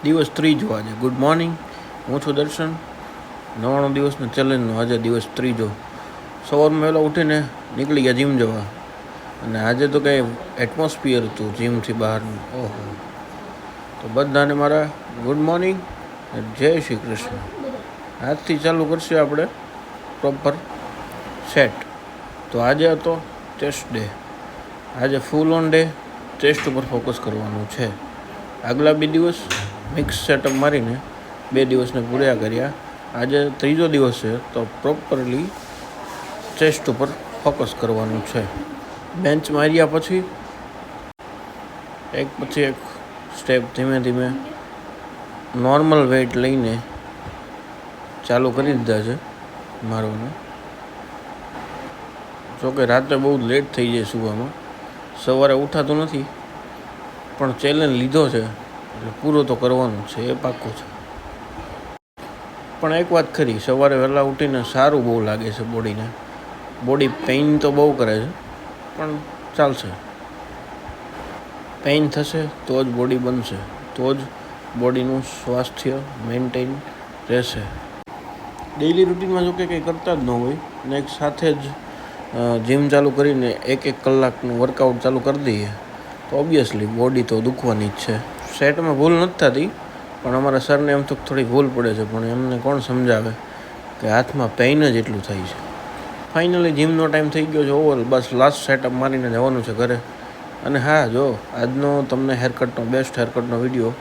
દિવસ ત્રીજો આજે. ગુડ મોર્નિંગ, હું છું દર્શન. 99 દિવસનો ચેલેન્જનો આજે દિવસ ત્રીજો. સવારમાં વહેલા ઉઠીને નીકળી ગયા જીમ જવા, અને આજે તો કંઈ એટમોસ્ફિયર હતું જીમથી બહારનું. ઓહો! તો બધાને મારા ગુડ મોર્નિંગ, જય શ્રી કૃષ્ણ. આજથી ચાલુ કરશું આપણે પ્રોપર સેટ. તો આજે હતો ચેસ્ટ ડે. આજે ફૂલ ઓન ડે ચેસ્ટ ઉપર ફોકસ કરવાનું છે. આગલા 2 દિવસ મિક્સ સેટઅપ મારીને 2 દિવસને પૂર્યા કર્યા. આજે ત્રીજો દિવસ છે, તો પ્રોપરલી ચેસ્ટ ઉપર ફોકસ કરવાનું છે. બેન્ચ માર્યા પછી એક પછી એક સ્ટેપ ધીમે ધીમે નોર્મલ વેઇટ લઈને ચાલુ કરી દીધા છે મારવાનું. જોકે રાત્રે બહુ લેટ થઈ જાય સુવામાં, સવારે ઉઠાતું નથી, પણ ચેલેન્જ લીધો છે એટલે પૂરો તો કરવાનું છે, એ પાક્કું છે. પણ એક વાત ખરી, સવારે વહેલા ઉઠીને સારું બહુ લાગે છે બોડીને. બોડી પેઇન તો બહુ કરે છે, પણ ચાલશે. પેઇન થશે તો જ બોડી બનશે, તો જ બોડીનું સ્વાસ્થ્ય મેન્ટેન રહેશે. ડેઇલી રૂટીનમાં જો કે કંઈ કરતા જ ન હોય ને એક સાથે જ જીમ ચાલુ કરીને 1-1 કલાકનું વર્કઆઉટ ચાલુ કરી દઈએ તો ઓબ્વિયસલી બોડી તો દુખવાની જ છે. સેટમાં ભૂલ નથી થતી, પણ અમારા સરને એમ તો થોડી ભૂલ પડે છે, પણ એમને કોણ સમજાવે કે હાથમાં પેઇન જ એટલું થાય છે. ફાઇનલી જીમનો ટાઈમ થઈ ગયો છે ઓવર. બસ લાસ્ટ સેટઅપ મારીને જવાનું છે ઘરે. અને હા, જો આજનો તમને બેસ્ટ હેરકટનો વિડીયો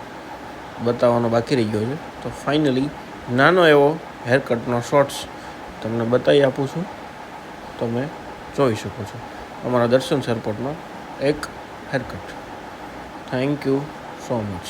બતાવવાનો બાકી રહી ગયો છે, તો ફાઇનલી નાનો એવો હેરકટનો શોર્ટ્સ તમને બતાવી આપું છું, તમે જોઈ શકો છો. અમારા દર્શન એરપોર્ટનો એક haircut. Thank you so much.